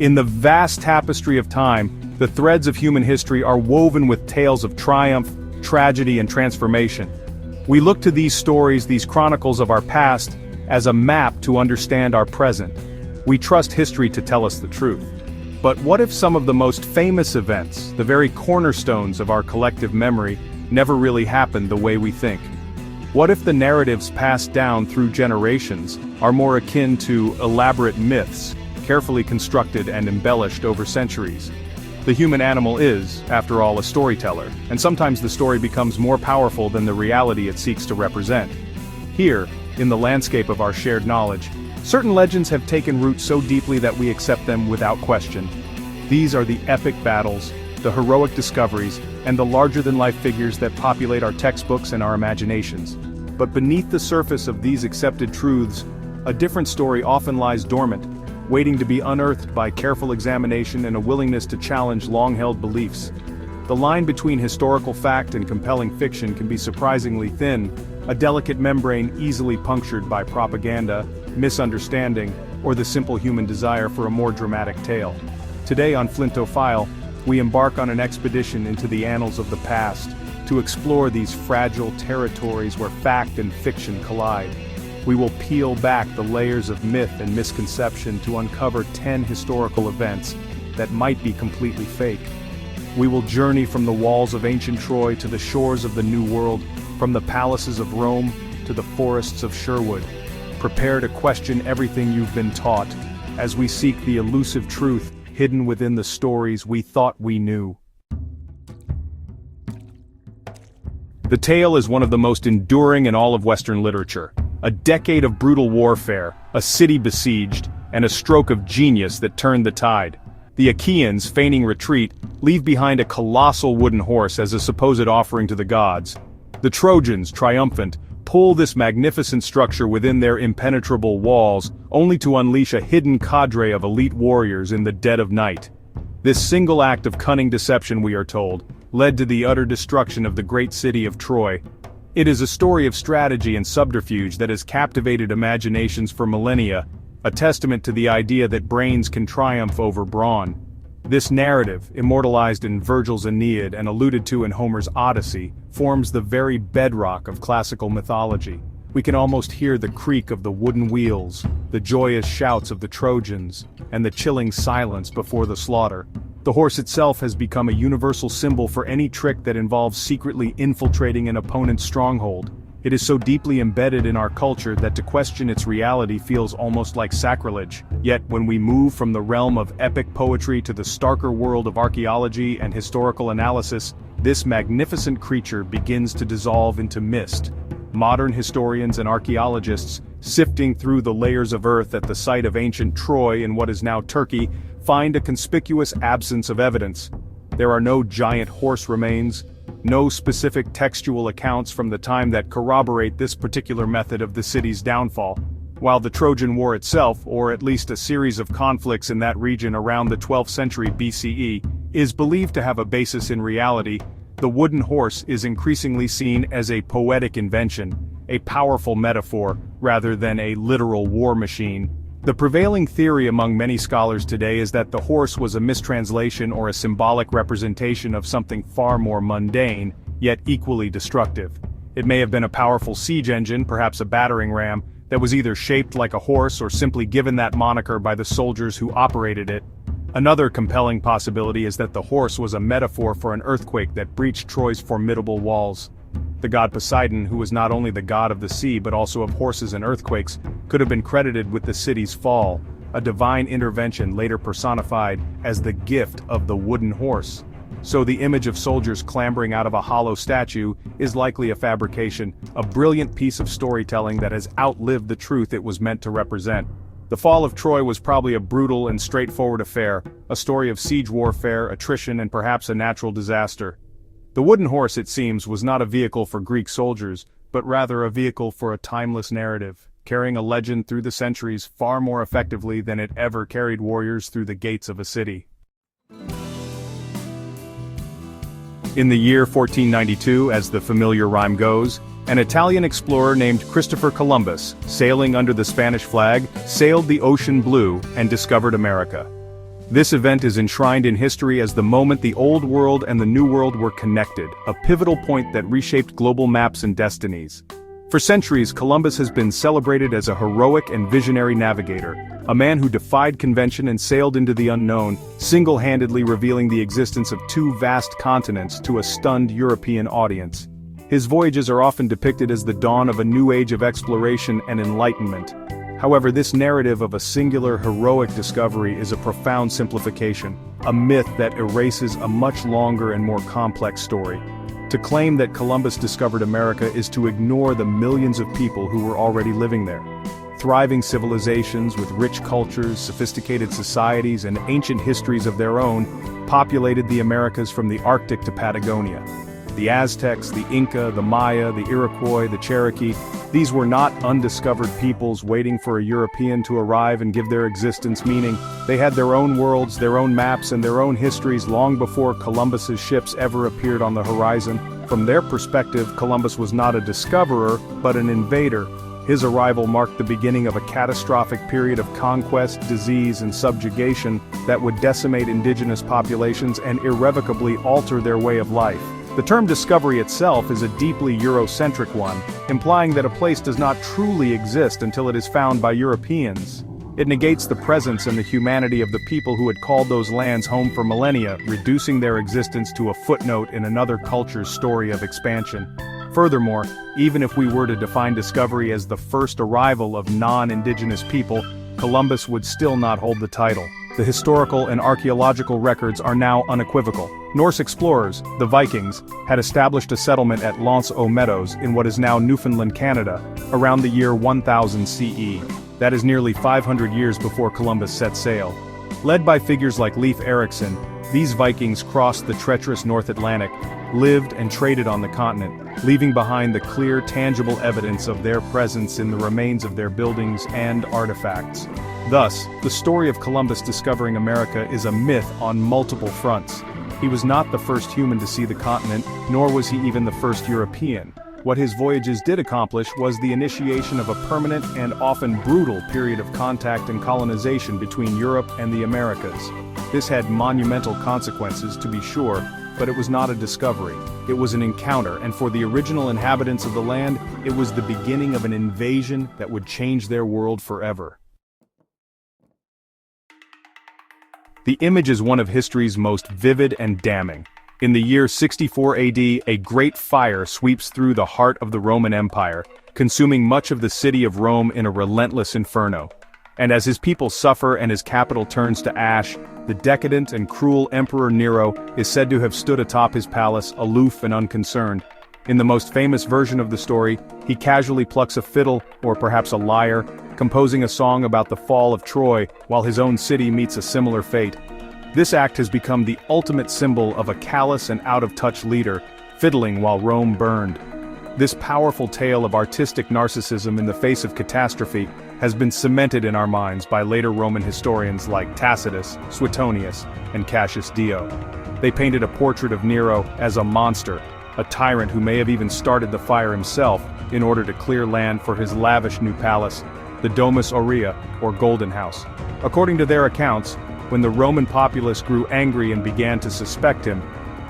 In the vast tapestry of time, the threads of human history are woven with tales of triumph, tragedy, and transformation. We look to these stories, these chronicles of our past, as a map to understand our present. We trust history to tell us the truth. But what if some of the most famous events, the very cornerstones of our collective memory, never really happened the way we think? What if the narratives passed down through generations are more akin to elaborate myths, carefully constructed and embellished over centuries? The human animal is, after all, a storyteller, and sometimes the story becomes more powerful than the reality it seeks to represent. Here, in the landscape of our shared knowledge, certain legends have taken root so deeply that we accept them without question. These are the epic battles, the heroic discoveries, and the larger-than-life figures that populate our textbooks and our imaginations. But beneath the surface of these accepted truths, a different story often lies dormant, waiting to be unearthed by careful examination and a willingness to challenge long-held beliefs. The line between historical fact and compelling fiction can be surprisingly thin, a delicate membrane easily punctured by propaganda, misunderstanding, or the simple human desire for a more dramatic tale. Today on Flinto File, we embark on an expedition into the annals of the past, to explore these fragile territories where fact and fiction collide. We will peel back the layers of myth and misconception to uncover 10 historical events that might be completely fake. We will journey from the walls of ancient Troy to the shores of the New World, from the palaces of Rome to the forests of Sherwood. Prepare to question everything you've been taught, as we seek the elusive truth hidden within the stories we thought we knew. The tale is one of the most enduring in all of Western literature. A decade of brutal warfare, a city besieged, and a stroke of genius that turned the tide. The Achaeans, feigning retreat, leave behind a colossal wooden horse as a supposed offering to the gods. The Trojans, triumphant, pull this magnificent structure within their impenetrable walls, only to unleash a hidden cadre of elite warriors in the dead of night. This single act of cunning deception, we are told, led to the utter destruction of the great city of Troy. It is a story of strategy and subterfuge that has captivated imaginations for millennia, a testament to the idea that brains can triumph over brawn. This narrative, immortalized in Virgil's Aeneid and alluded to in Homer's Odyssey, forms the very bedrock of classical mythology. We can almost hear the creak of the wooden wheels, the joyous shouts of the Trojans, and the chilling silence before the slaughter. The horse itself has become a universal symbol for any trick that involves secretly infiltrating an opponent's stronghold. It is so deeply embedded in our culture that to question its reality feels almost like sacrilege. Yet when we move from the realm of epic poetry to the starker world of archaeology and historical analysis, this magnificent creature begins to dissolve into mist. Modern historians and archaeologists, sifting through the layers of earth at the site of ancient Troy in what is now Turkey, find a conspicuous absence of evidence. There are no giant horse remains, no specific textual accounts from the time that corroborate this particular method of the city's downfall. While the Trojan War itself, or at least a series of conflicts in that region around the 12th century BCE, is believed to have a basis in reality, the wooden horse is increasingly seen as a poetic invention, a powerful metaphor, rather than a literal war machine. The prevailing theory among many scholars today is that the horse was a mistranslation or a symbolic representation of something far more mundane, yet equally destructive. It may have been a powerful siege engine, perhaps a battering ram, that was either shaped like a horse or simply given that moniker by the soldiers who operated it. Another compelling possibility is that the horse was a metaphor for an earthquake that breached Troy's formidable walls. The god Poseidon, who was not only the god of the sea but also of horses and earthquakes, could have been credited with the city's fall, a divine intervention later personified as the gift of the wooden horse. So the image of soldiers clambering out of a hollow statue is likely a fabrication, a brilliant piece of storytelling that has outlived the truth it was meant to represent. The fall of Troy was probably a brutal and straightforward affair, a story of siege warfare, attrition, and perhaps a natural disaster. The wooden horse, it seems, was not a vehicle for Greek soldiers, but rather a vehicle for a timeless narrative, carrying a legend through the centuries far more effectively than it ever carried warriors through the gates of a city. In the year 1492, as the familiar rhyme goes, an Italian explorer named Christopher Columbus, sailing under the Spanish flag, sailed the ocean blue and discovered America. This event is enshrined in history as the moment the Old World and the New World were connected, a pivotal point that reshaped global maps and destinies. For centuries, Columbus has been celebrated as a heroic and visionary navigator, a man who defied convention and sailed into the unknown, single-handedly revealing the existence of two vast continents to a stunned European audience. His voyages are often depicted as the dawn of a new age of exploration and enlightenment. However, this narrative of a singular heroic discovery is a profound simplification, a myth that erases a much longer and more complex story. To claim that Columbus discovered America is to ignore the millions of people who were already living there. Thriving civilizations with rich cultures, sophisticated societies, and ancient histories of their own populated the Americas from the Arctic to Patagonia. The Aztecs, the Inca, the Maya, the Iroquois, the Cherokee, these were not undiscovered peoples waiting for a European to arrive and give their existence meaning. They had their own worlds, their own maps, and their own histories long before Columbus's ships ever appeared on the horizon. From their perspective, Columbus was not a discoverer, but an invader. His arrival marked the beginning of a catastrophic period of conquest, disease, and subjugation that would decimate indigenous populations and irrevocably alter their way of life. The term discovery itself is a deeply Eurocentric one, implying that a place does not truly exist until it is found by Europeans. It negates the presence and the humanity of the people who had called those lands home for millennia, reducing their existence to a footnote in another culture's story of expansion. Furthermore, even if we were to define discovery as the first arrival of non-indigenous people, Columbus would still not hold the title. The historical and archaeological records are now unequivocal. Norse explorers, the Vikings, had established a settlement at L'Anse aux Meadows in what is now Newfoundland, Canada, around the year 1000 CE. That is nearly 500 years before Columbus set sail. Led by figures like Leif Erikson, these Vikings crossed the treacherous North Atlantic, lived and traded on the continent, leaving behind the clear, tangible evidence of their presence in the remains of their buildings and artifacts. Thus, the story of Columbus discovering America is a myth on multiple fronts. He was not the first human to see the continent, nor was he even the first European. What his voyages did accomplish was the initiation of a permanent and often brutal period of contact and colonization between Europe and the Americas. This had monumental consequences, to be sure, but it was not a discovery. It was an encounter, and for the original inhabitants of the land, it was the beginning of an invasion that would change their world forever. The image is one of history's most vivid and damning. In the year 64 AD, a great fire sweeps through the heart of the Roman Empire, consuming much of the city of Rome in a relentless inferno. And as his people suffer and his capital turns to ash, the decadent and cruel Emperor Nero is said to have stood atop his palace, aloof and unconcerned. In the most famous version of the story, he casually plucks a fiddle, or perhaps a lyre, composing a song about the fall of Troy, while his own city meets a similar fate. This act has become the ultimate symbol of a callous and out-of-touch leader, fiddling while Rome burned. This powerful tale of artistic narcissism in the face of catastrophe has been cemented in our minds by later Roman historians like Tacitus, Suetonius, and Cassius Dio. They painted a portrait of Nero as a monster, a tyrant who may have even started the fire himself in order to clear land for his lavish new palace, the Domus Aurea, or Golden House. According to their accounts, when the Roman populace grew angry and began to suspect him,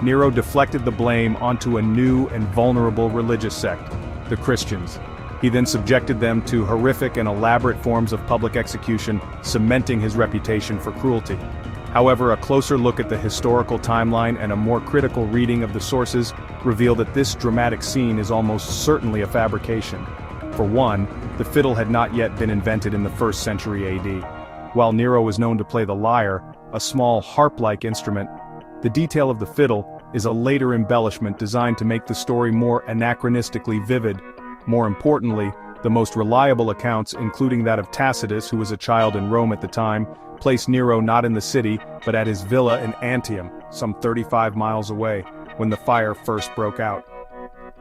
Nero deflected the blame onto a new and vulnerable religious sect, the Christians. He then subjected them to horrific and elaborate forms of public execution, cementing his reputation for cruelty. However, a closer look at the historical timeline and a more critical reading of the sources reveal that this dramatic scene is almost certainly a fabrication. For one, the fiddle had not yet been invented in the 1st century AD. While Nero was known to play the lyre, a small harp-like instrument, the detail of the fiddle is a later embellishment designed to make the story more anachronistically vivid. More importantly, the most reliable accounts, including that of Tacitus, who was a child in Rome at the time, place Nero not in the city, but at his villa in Antium, some 35 miles away, when the fire first broke out.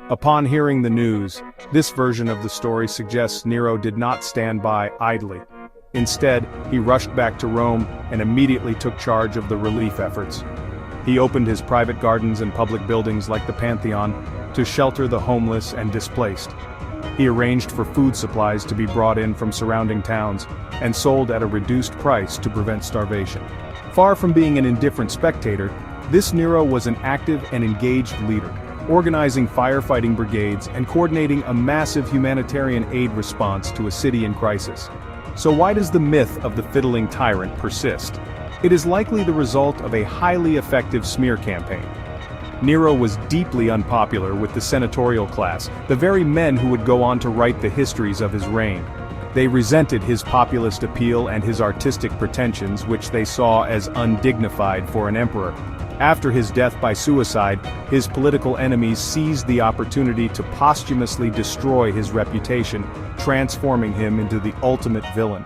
Upon hearing the news, this version of the story suggests Nero did not stand by idly. Instead, he rushed back to Rome and immediately took charge of the relief efforts. He opened his private gardens and public buildings like the Pantheon to shelter the homeless and displaced. He arranged for food supplies to be brought in from surrounding towns and sold at a reduced price to prevent starvation. Far from being an indifferent spectator, this Nero was an active and engaged leader, organizing firefighting brigades and coordinating a massive humanitarian aid response to a city in crisis. So why does the myth of the fiddling tyrant persist? It is likely the result of a highly effective smear campaign. Nero was deeply unpopular with the senatorial class, the very men who would go on to write the histories of his reign. They resented his populist appeal and his artistic pretensions, which they saw as undignified for an emperor. After his death by suicide, his political enemies seized the opportunity to posthumously destroy his reputation, transforming him into the ultimate villain.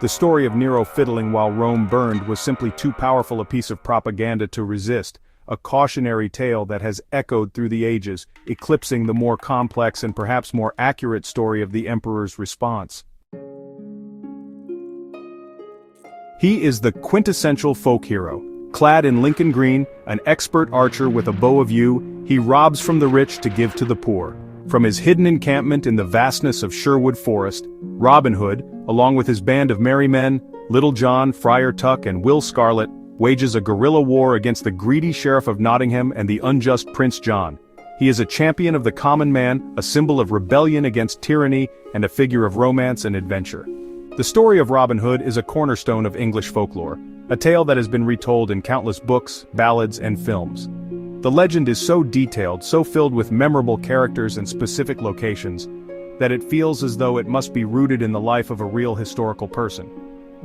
The story of Nero fiddling while Rome burned was simply too powerful a piece of propaganda to resist, a cautionary tale that has echoed through the ages, eclipsing the more complex and perhaps more accurate story of the emperor's response. He is the quintessential folk hero. Clad in Lincoln green, an expert archer with a bow of yew, he robs from the rich to give to the poor. From his hidden encampment in the vastness of Sherwood Forest, Robin Hood, along with his band of merry men, Little John, Friar Tuck and Will Scarlet, wages a guerrilla war against the greedy Sheriff of Nottingham and the unjust Prince John. He is a champion of the common man, a symbol of rebellion against tyranny, and a figure of romance and adventure. The story of Robin Hood is a cornerstone of English folklore, a tale that has been retold in countless books, ballads, and films. The legend is so detailed, so filled with memorable characters and specific locations, that it feels as though it must be rooted in the life of a real historical person.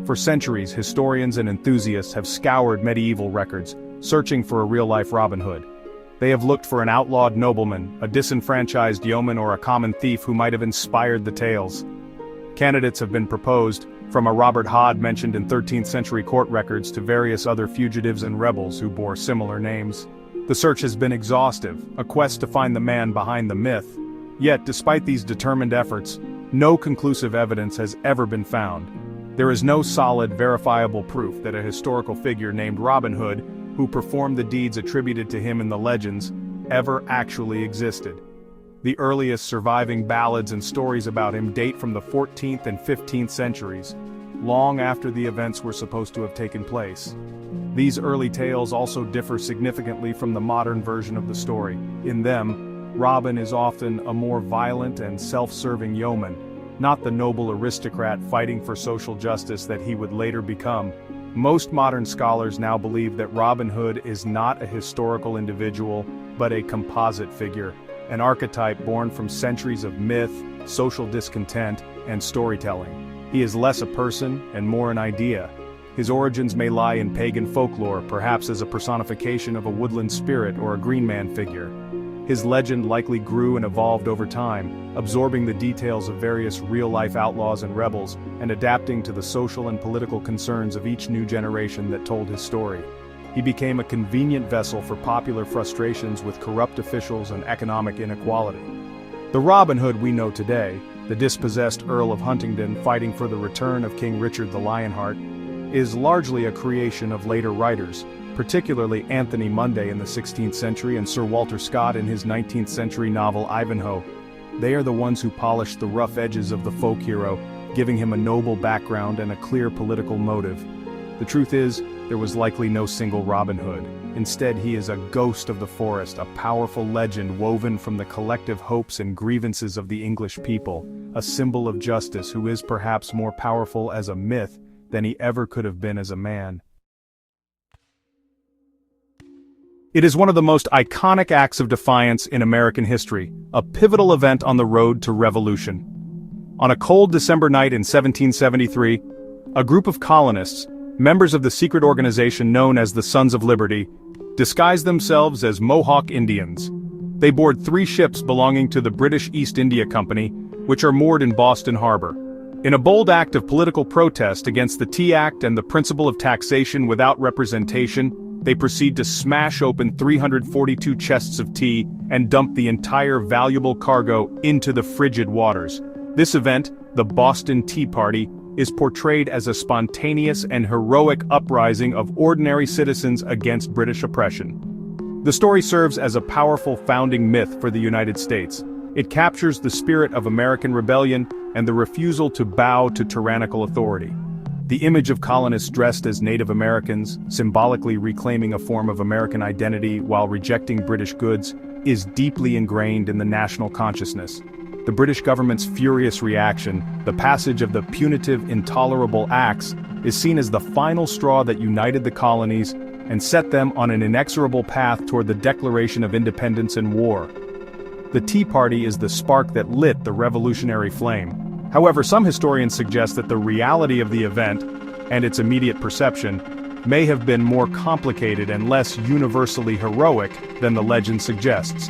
For centuries, historians and enthusiasts have scoured medieval records, searching for a real-life Robin Hood. They have looked for an outlawed nobleman, a disenfranchised yeoman, or a common thief who might have inspired the tales. Candidates have been proposed, from a Robert Hod mentioned in 13th century court records to various other fugitives and rebels who bore similar names. The search has been exhaustive, a quest to find the man behind the myth. Yet, despite these determined efforts, no conclusive evidence has ever been found. There is no solid, verifiable proof that a historical figure named Robin Hood, who performed the deeds attributed to him in the legends, ever actually existed. The earliest surviving ballads and stories about him date from the 14th and 15th centuries, long after the events were supposed to have taken place. These early tales also differ significantly from the modern version of the story. In them, Robin is often a more violent and self-serving yeoman, not the noble aristocrat fighting for social justice that he would later become. Most modern scholars now believe that Robin Hood is not a historical individual, but a composite figure, an archetype born from centuries of myth, social discontent, and storytelling. He is less a person and more an idea. His origins may lie in pagan folklore, perhaps as a personification of a woodland spirit or a green man figure. His legend likely grew and evolved over time, absorbing the details of various real-life outlaws and rebels, and adapting to the social and political concerns of each new generation that told his story. He became a convenient vessel for popular frustrations with corrupt officials and economic inequality. The Robin Hood we know today, the dispossessed Earl of Huntingdon fighting for the return of King Richard the Lionheart, is largely a creation of later writers, particularly Anthony Munday in the 16th century and Sir Walter Scott in his 19th century novel Ivanhoe. They are the ones who polished the rough edges of the folk hero, giving him a noble background and a clear political motive. The truth is, there was likely no single Robin Hood. Instead, he is a ghost of the forest, a powerful legend woven from the collective hopes and grievances of the English people, a symbol of justice who is perhaps more powerful as a myth than he ever could have been as a man. It is one of the most iconic acts of defiance in American history, a pivotal event on the road to revolution. On a cold December night in 1773, a group of colonists, members of the secret organization known as the Sons of Liberty, disguised themselves as Mohawk Indians. They board 3 ships belonging to the British East India Company, which are moored in Boston Harbor. In a bold act of political protest against the Tea Act and the principle of taxation without representation, they proceed to smash open 342 chests of tea and dump the entire valuable cargo into the frigid waters. This event, the Boston Tea Party, is portrayed as a spontaneous and heroic uprising of ordinary citizens against British oppression. The story serves as a powerful founding myth for the United States. It captures the spirit of American rebellion and the refusal to bow to tyrannical authority. The image of colonists dressed as Native Americans, symbolically reclaiming a form of American identity while rejecting British goods, is deeply ingrained in the national consciousness. The British government's furious reaction, the passage of the punitive, intolerable acts, is seen as the final straw that united the colonies and set them on an inexorable path toward the declaration of independence and war. The Tea Party is the spark that lit the revolutionary flame. However, some historians suggest that the reality of the event, and its immediate perception, may have been more complicated and less universally heroic than the legend suggests.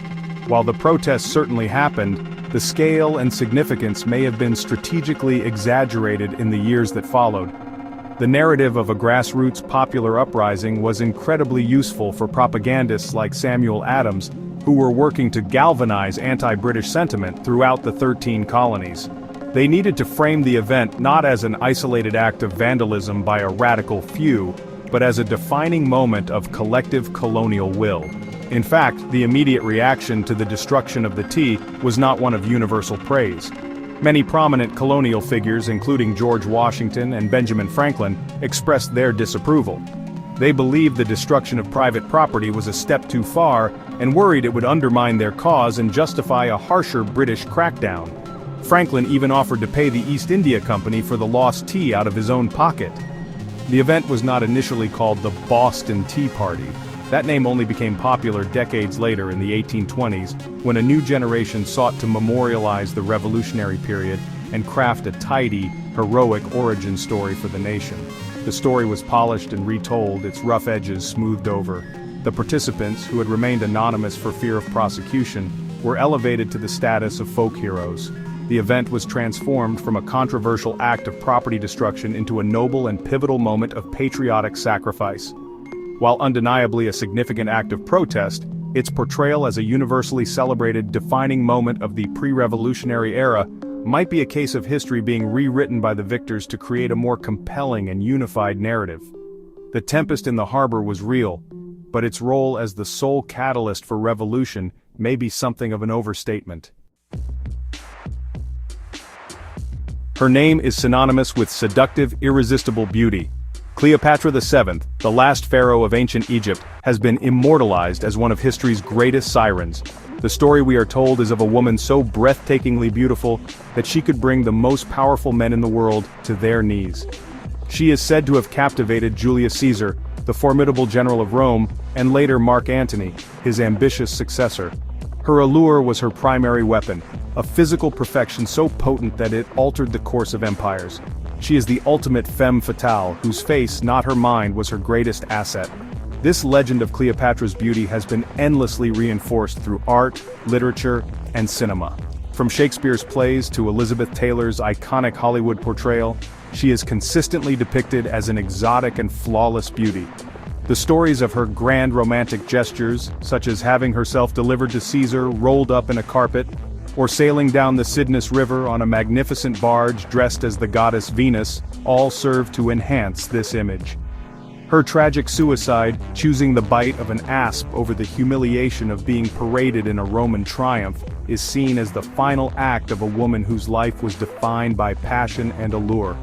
While the protests certainly happened, the scale and significance may have been strategically exaggerated in the years that followed. The narrative of a grassroots popular uprising was incredibly useful for propagandists like Samuel Adams, who were working to galvanize anti-British sentiment throughout the 13 colonies. They needed to frame the event not as an isolated act of vandalism by a radical few, but as a defining moment of collective colonial will. In fact, the immediate reaction to the destruction of the tea was not one of universal praise. Many prominent colonial figures, including George Washington and Benjamin Franklin, expressed their disapproval. They believed the destruction of private property was a step too far and worried it would undermine their cause and justify a harsher British crackdown. Franklin even offered to pay the East India Company for the lost tea out of his own pocket. The event was not initially called the Boston Tea Party. That name only became popular decades later in the 1820s, when a new generation sought to memorialize the Revolutionary period and craft a tidy, heroic origin story for the nation. The story was polished and retold, its rough edges smoothed over. The participants, who had remained anonymous for fear of prosecution, were elevated to the status of folk heroes. The event was transformed from a controversial act of property destruction into a noble and pivotal moment of patriotic sacrifice. While undeniably a significant act of protest, its portrayal as a universally celebrated defining moment of the pre-revolutionary era might be a case of history being rewritten by the victors to create a more compelling and unified narrative. The tempest in the harbor was real, but its role as the sole catalyst for revolution may be something of an overstatement. Her name is synonymous with seductive, irresistible beauty. Cleopatra VII, the last pharaoh of ancient Egypt, has been immortalized as one of history's greatest sirens. The story we are told is of a woman so breathtakingly beautiful that she could bring the most powerful men in the world to their knees. She is said to have captivated Julius Caesar, the formidable general of Rome, and later Mark Antony, his ambitious successor. Her allure was her primary weapon, a physical perfection so potent that it altered the course of empires. She is the ultimate femme fatale, whose face, not her mind, was her greatest asset. This legend of Cleopatra's beauty has been endlessly reinforced through art, literature, and cinema. From Shakespeare's plays to Elizabeth Taylor's iconic Hollywood portrayal, she is consistently depicted as an exotic and flawless beauty. The stories of her grand romantic gestures, such as having herself delivered to Caesar rolled up in a carpet, or sailing down the Cydnus River on a magnificent barge dressed as the goddess Venus, all serve to enhance this image. Her tragic suicide, choosing the bite of an asp over the humiliation of being paraded in a Roman triumph, is seen as the final act of a woman whose life was defined by passion and allure.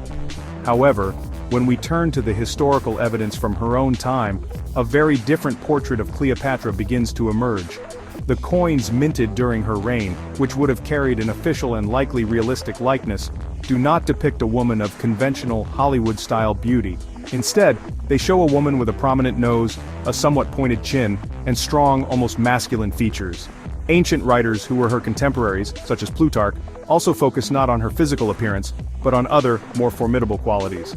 However, when we turn to the historical evidence from her own time, a very different portrait of Cleopatra begins to emerge. The coins minted during her reign, which would have carried an official and likely realistic likeness, do not depict a woman of conventional Hollywood-style beauty. Instead, they show a woman with a prominent nose, a somewhat pointed chin, and strong, almost masculine features. Ancient writers who were her contemporaries, such as Plutarch, also focus not on her physical appearance, but on other, more formidable qualities.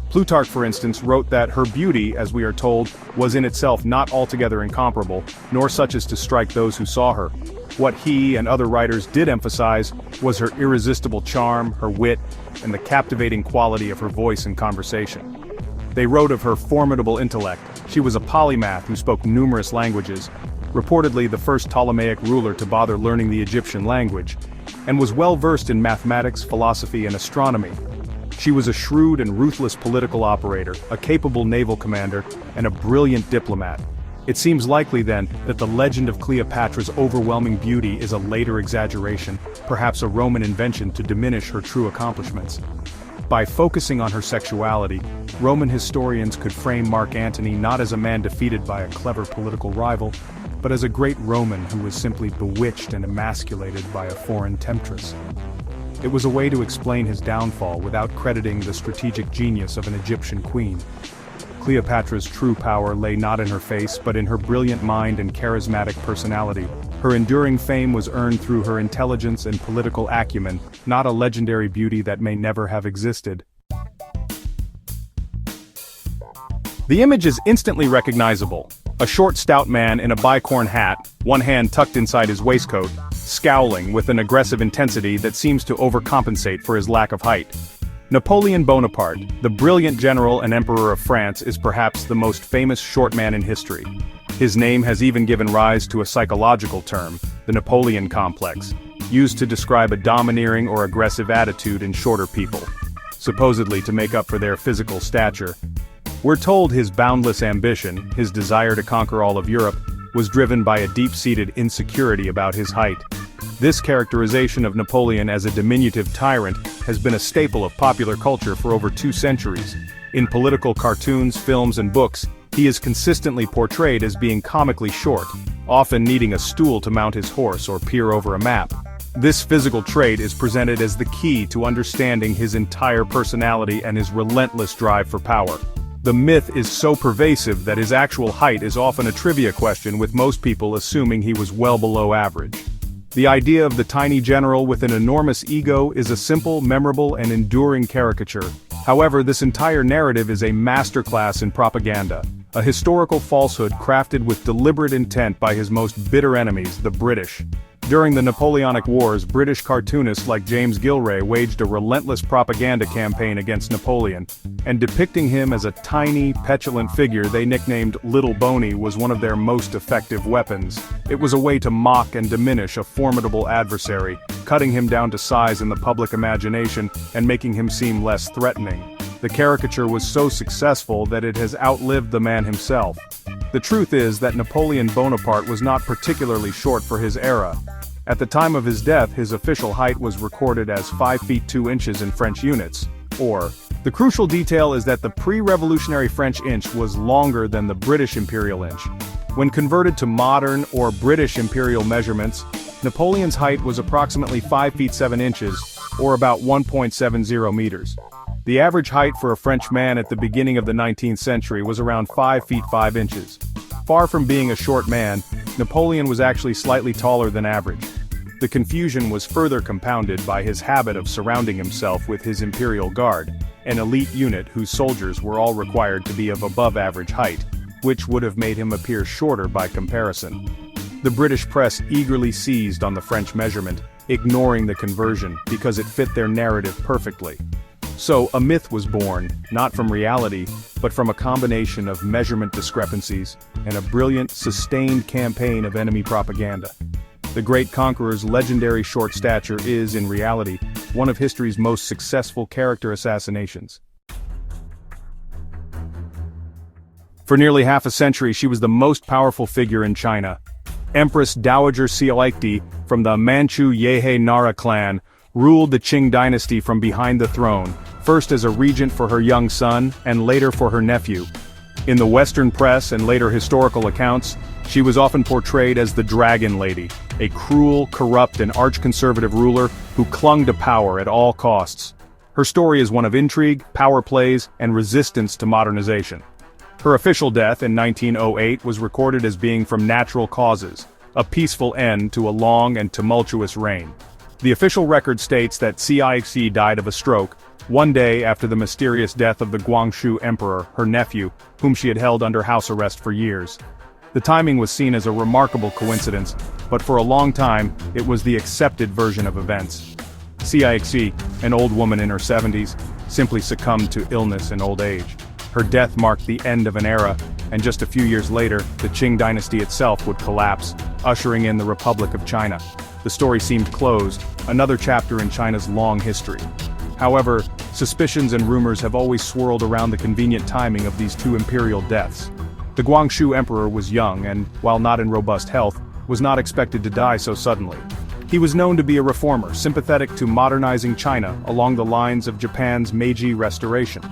Plutarch, for instance, wrote that her beauty, as we are told, was in itself not altogether incomparable, nor such as to strike those who saw her. What he and other writers did emphasize was her irresistible charm, her wit, and the captivating quality of her voice and conversation. They wrote of her formidable intellect. She was a polymath who spoke numerous languages, reportedly the first Ptolemaic ruler to bother learning the Egyptian language, and was well versed in mathematics, philosophy, and astronomy. She was a shrewd and ruthless political operator, a capable naval commander, and a brilliant diplomat. It seems likely then that the legend of Cleopatra's overwhelming beauty is a later exaggeration, perhaps a Roman invention to diminish her true accomplishments. By focusing on her sexuality, Roman historians could frame Mark Antony not as a man defeated by a clever political rival, but as a great Roman who was simply bewitched and emasculated by a foreign temptress. It was a way to explain his downfall without crediting the strategic genius of an Egyptian queen. Cleopatra's true power lay not in her face but in her brilliant mind and charismatic personality. Her enduring fame was earned through her intelligence and political acumen, not a legendary beauty that may never have existed. The image is instantly recognizable. A short, stout man in a bicorn hat, one hand tucked inside his waistcoat, scowling with an aggressive intensity that seems to overcompensate for his lack of height. Napoleon Bonaparte, the brilliant general and emperor of France, is perhaps the most famous short man in history. His name has even given rise to a psychological term, the Napoleon complex, used to describe a domineering or aggressive attitude in shorter people, supposedly to make up for their physical stature. We're told his boundless ambition, his desire to conquer all of Europe, was driven by a deep-seated insecurity about his height. This characterization of Napoleon as a diminutive tyrant has been a staple of popular culture for over 2 centuries. In political cartoons, films, and books, he is consistently portrayed as being comically short, often needing a stool to mount his horse or peer over a map. This physical trait is presented as the key to understanding his entire personality and his relentless drive for power. The myth is so pervasive that his actual height is often a trivia question, with most people assuming he was well below average. The idea of the tiny general with an enormous ego is a simple, memorable, and enduring caricature. However, this entire narrative is a masterclass in propaganda, a historical falsehood crafted with deliberate intent by his most bitter enemies, the British. During the Napoleonic Wars, British cartoonists like James Gillray waged a relentless propaganda campaign against Napoleon, and depicting him as a tiny, petulant figure they nicknamed Little Boney was one of their most effective weapons. It was a way to mock and diminish a formidable adversary, cutting him down to size in the public imagination and making him seem less threatening. The caricature was so successful that it has outlived the man himself. The truth is that Napoleon Bonaparte was not particularly short for his era. At the time of his death, his official height was recorded as 5 feet 2 inches in French units, or. The crucial detail is that the pre-revolutionary French inch was longer than the British imperial inch. When converted to modern or British imperial measurements, Napoleon's height was approximately 5 feet 7 inches, or about 1.70 meters. The average height for a French man at the beginning of the 19th century was around 5 feet 5 inches. Far from being a short man, Napoleon was actually slightly taller than average. The confusion was further compounded by his habit of surrounding himself with his imperial guard, an elite unit whose soldiers were all required to be of above-average height, which would have made him appear shorter by comparison. The British press eagerly seized on the French measurement, ignoring the conversion because it fit their narrative perfectly. So, a myth was born, not from reality, but from a combination of measurement discrepancies and a brilliant, sustained campaign of enemy propaganda. The great conqueror's legendary short stature is, in reality, one of history's most successful character assassinations. For nearly half a century, she was the most powerful figure in China. Empress Dowager from the Manchu Yehe Nara clan ruled the Qing dynasty from behind the throne, first as a regent for her young son and later for her nephew. In the Western press and later historical accounts, she was often portrayed as the Dragon Lady, a cruel, corrupt, and arch-conservative ruler who clung to power at all costs. Her story is one of intrigue, power plays, and resistance to modernization. Her official death in 1908 was recorded as being from natural causes, a peaceful end to a long and tumultuous reign. The official record states that Cixi died of a stroke, one day after the mysterious death of the Guangxu emperor, her nephew, whom she had held under house arrest for years. The timing was seen as a remarkable coincidence, but for a long time, it was the accepted version of events. Cixi, an old woman in her 70s, simply succumbed to illness and old age. Her death marked the end of an era, and just a few years later, the Qing dynasty itself would collapse, ushering in the Republic of China. The story seemed closed, another chapter in China's long history. However, suspicions and rumors have always swirled around the convenient timing of these 2 imperial deaths. The Guangxu emperor was young and, while not in robust health, was not expected to die so suddenly. He was known to be a reformer, sympathetic to modernizing China along the lines of Japan's Meiji Restoration.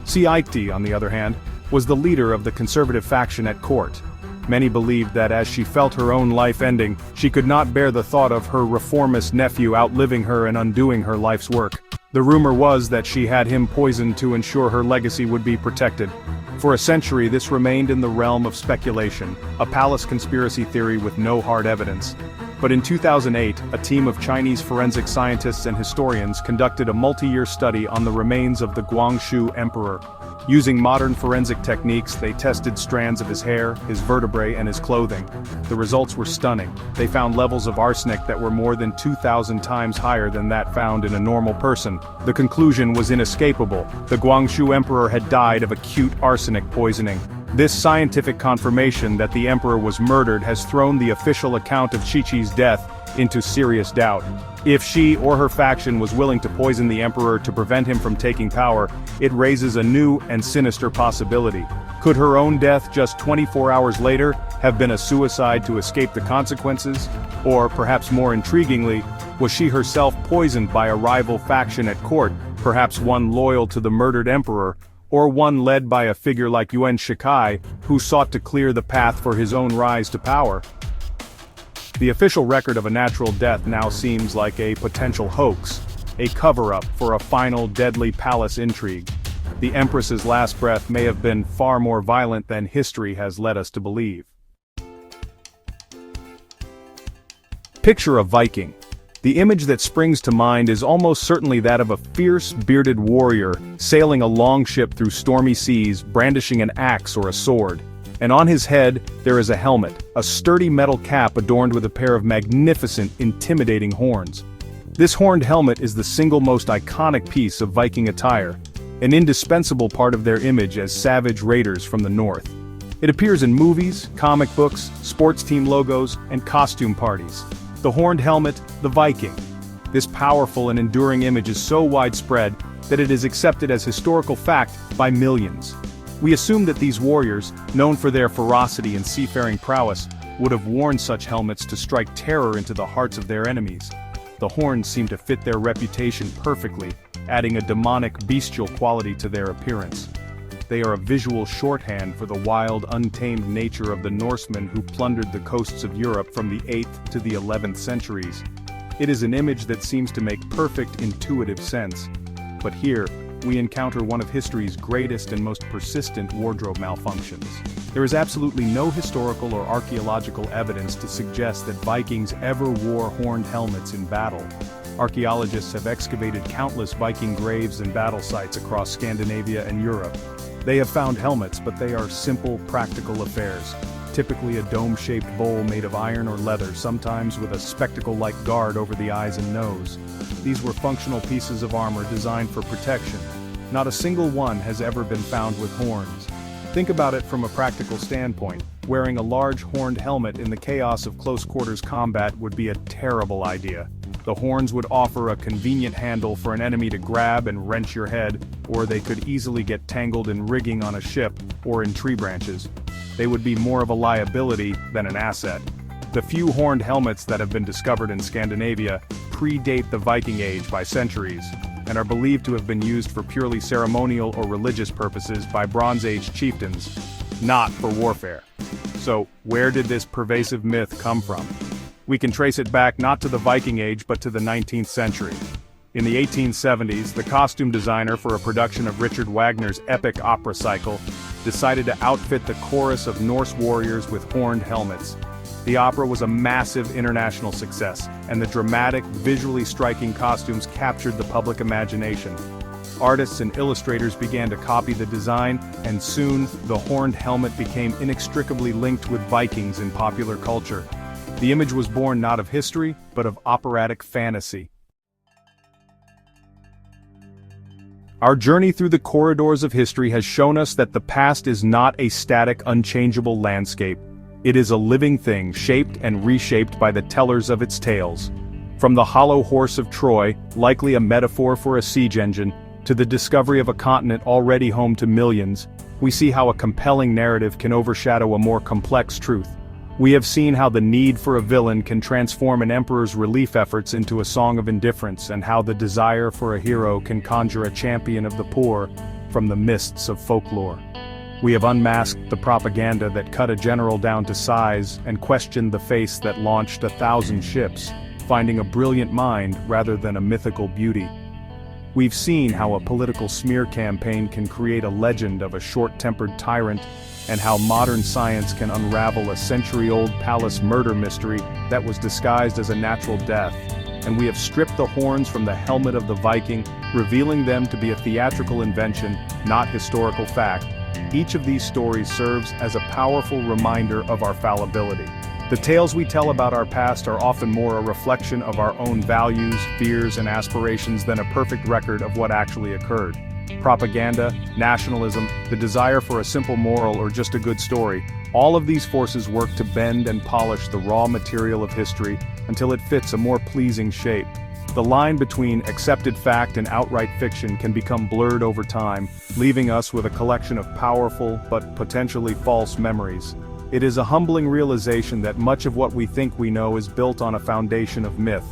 Saiti, on the other hand, was the leader of the conservative faction at court. Many believed that as she felt her own life ending, she could not bear the thought of her reformist nephew outliving her and undoing her life's work. The rumor was that she had him poisoned to ensure her legacy would be protected. For a century this remained in the realm of speculation, a palace conspiracy theory with no hard evidence. But in 2008, a team of Chinese forensic scientists and historians conducted a multi-year study on the remains of the Guangxu emperor. Using modern forensic techniques, they tested strands of his hair, his vertebrae, and his clothing. The results were stunning. They found levels of arsenic that were more than 2,000 times higher than that found in a normal person. The conclusion was inescapable. The Guangxu emperor had died of acute arsenic poisoning. This scientific confirmation that the emperor was murdered has thrown the official account of Qiqi's death into serious doubt. If she or her faction was willing to poison the emperor to prevent him from taking power, it raises a new and sinister possibility. Could her own death just 24 hours later have been a suicide to escape the consequences? Or, perhaps more intriguingly, was she herself poisoned by a rival faction at court, perhaps one loyal to the murdered emperor, or one led by a figure like Yuan Shikai, who sought to clear the path for his own rise to power? The official record of a natural death now seems like a potential hoax, a cover-up for a final deadly palace intrigue. The Empress's last breath may have been far more violent than history has led us to believe. Picture a Viking. The image that springs to mind is almost certainly that of a fierce, bearded warrior sailing a long ship through stormy seas, brandishing an axe or a sword. And on his head, there is a helmet, a sturdy metal cap adorned with a pair of magnificent, intimidating horns. This horned helmet is the single most iconic piece of Viking attire, an indispensable part of their image as savage raiders from the north. It appears in movies, comic books, sports team logos, and costume parties. The horned helmet, the Viking. This powerful and enduring image is so widespread that it is accepted as historical fact by millions. We assume that these warriors, known for their ferocity and seafaring prowess, would have worn such helmets to strike terror into the hearts of their enemies. The horns seem to fit their reputation perfectly, adding a demonic, bestial quality to their appearance. They are a visual shorthand for the wild, untamed nature of the Norsemen who plundered the coasts of Europe from the 8th to the 11th centuries. It is an image that seems to make perfect intuitive sense. But here, we encounter one of history's greatest and most persistent wardrobe malfunctions. There is absolutely no historical or archaeological evidence to suggest that Vikings ever wore horned helmets in battle. Archaeologists have excavated countless Viking graves and battle sites across Scandinavia and Europe. They have found helmets, but they are simple, practical affairs. Typically a dome-shaped bowl made of iron or leather, sometimes with a spectacle-like guard over the eyes and nose. These were functional pieces of armor designed for protection. Not a single one has ever been found with horns. Think about it from a practical standpoint. Wearing a large horned helmet in the chaos of close-quarters combat would be a terrible idea. The horns would offer a convenient handle for an enemy to grab and wrench your head, or they could easily get tangled in rigging on a ship or in tree branches. They would be more of a liability than an asset. The few horned helmets that have been discovered in Scandinavia predate the Viking Age by centuries, and are believed to have been used for purely ceremonial or religious purposes by Bronze Age chieftains, not for warfare. So, where did this pervasive myth come from? We can trace it back not to the Viking Age but to the 19th century. In the 1870s, the costume designer for a production of Richard Wagner's epic opera cycle decided to outfit the chorus of Norse warriors with horned helmets. The opera was a massive international success, and the dramatic, visually striking costumes captured the public imagination. Artists and illustrators began to copy the design, and soon, the horned helmet became inextricably linked with Vikings in popular culture. The image was born not of history, but of operatic fantasy. Our journey through the corridors of history has shown us that the past is not a static, unchangeable landscape. It is a living thing, shaped and reshaped by the tellers of its tales. From the hollow horse of Troy, likely a metaphor for a siege engine, to the discovery of a continent already home to millions, we see how a compelling narrative can overshadow a more complex truth. We have seen how the need for a villain can transform an emperor's relief efforts into a song of indifference, and how the desire for a hero can conjure a champion of the poor from the mists of folklore. We have unmasked the propaganda that cut a general down to size and questioned the face that launched 1,000 ships, finding a brilliant mind rather than a mythical beauty. We've seen how a political smear campaign can create a legend of a short-tempered tyrant, and how modern science can unravel a century-old palace murder mystery that was disguised as a natural death. And we have stripped the horns from the helmet of the Viking, revealing them to be a theatrical invention, not historical fact. Each of these stories serves as a powerful reminder of our fallibility. The tales we tell about our past are often more a reflection of our own values, fears, and aspirations than a perfect record of what actually occurred. Propaganda, nationalism, the desire for a simple moral or just a good story, all of these forces work to bend and polish the raw material of history until it fits a more pleasing shape. The line between accepted fact and outright fiction can become blurred over time, leaving us with a collection of powerful but potentially false memories. It is a humbling realization that much of what we think we know is built on a foundation of myth.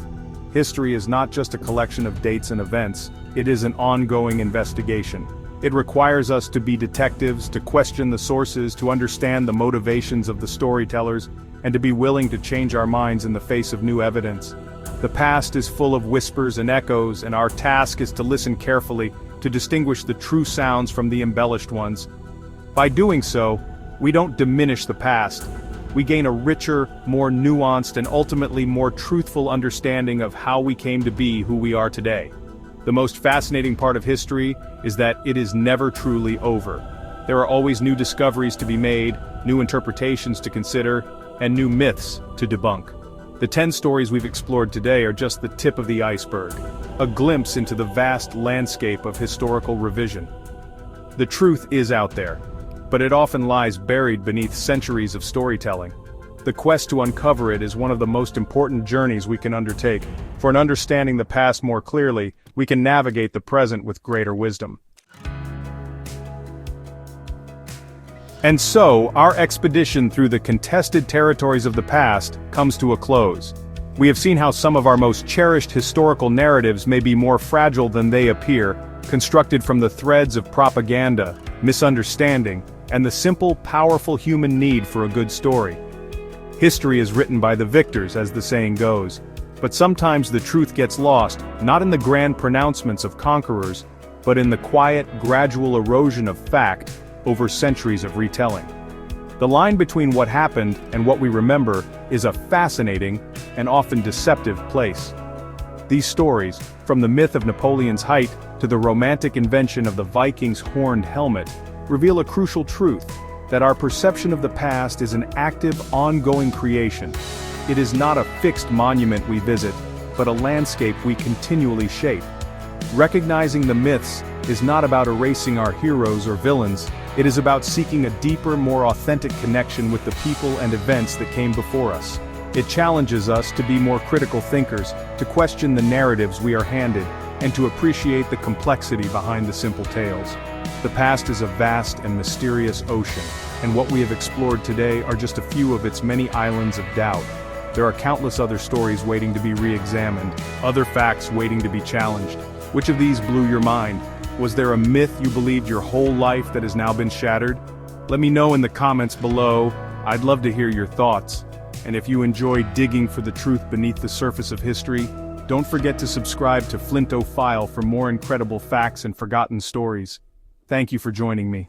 History is not just a collection of dates and events, it is an ongoing investigation. It requires us to be detectives, to question the sources, to understand the motivations of the storytellers, and to be willing to change our minds in the face of new evidence. The past is full of whispers and echoes, and our task is to listen carefully, to distinguish the true sounds from the embellished ones. By doing so, we don't diminish the past. We gain a richer, more nuanced, and ultimately more truthful understanding of how we came to be who we are today. The most fascinating part of history is that it is never truly over. There are always new discoveries to be made, new interpretations to consider, and new myths to debunk. The 10 stories we've explored today are just the tip of the iceberg, a glimpse into the vast landscape of historical revision. The truth is out there, but it often lies buried beneath centuries of storytelling. The quest to uncover it is one of the most important journeys we can undertake, for in understanding the past more clearly, we can navigate the present with greater wisdom. And so, our expedition through the contested territories of the past comes to a close. We have seen how some of our most cherished historical narratives may be more fragile than they appear, constructed from the threads of propaganda, misunderstanding, and the simple, powerful human need for a good story. History is written by the victors, as the saying goes, but sometimes the truth gets lost, not in the grand pronouncements of conquerors, but in the quiet, gradual erosion of fact over centuries of retelling. The line between what happened and what we remember is a fascinating and often deceptive place. These stories, from the myth of Napoleon's height to the romantic invention of the Vikings' horned helmet, reveal a crucial truth, that our perception of the past is an active, ongoing creation. It is not a fixed monument we visit, but a landscape we continually shape. Recognizing the myths is not about erasing our heroes or villains, it is about seeking a deeper, more authentic connection with the people and events that came before us. It challenges us to be more critical thinkers, to question the narratives we are handed, and to appreciate the complexity behind the simple tales. The past is a vast and mysterious ocean, and what we have explored today are just a few of its many islands of doubt. There are countless other stories waiting to be re-examined, other facts waiting to be challenged. Which of these blew your mind? Was there a myth you believed your whole life that has now been shattered? Let me know in the comments below. I'd love to hear your thoughts. And if you enjoy digging for the truth beneath the surface of history, don't forget to subscribe to Flinto File for more incredible facts and forgotten stories. Thank you for joining me.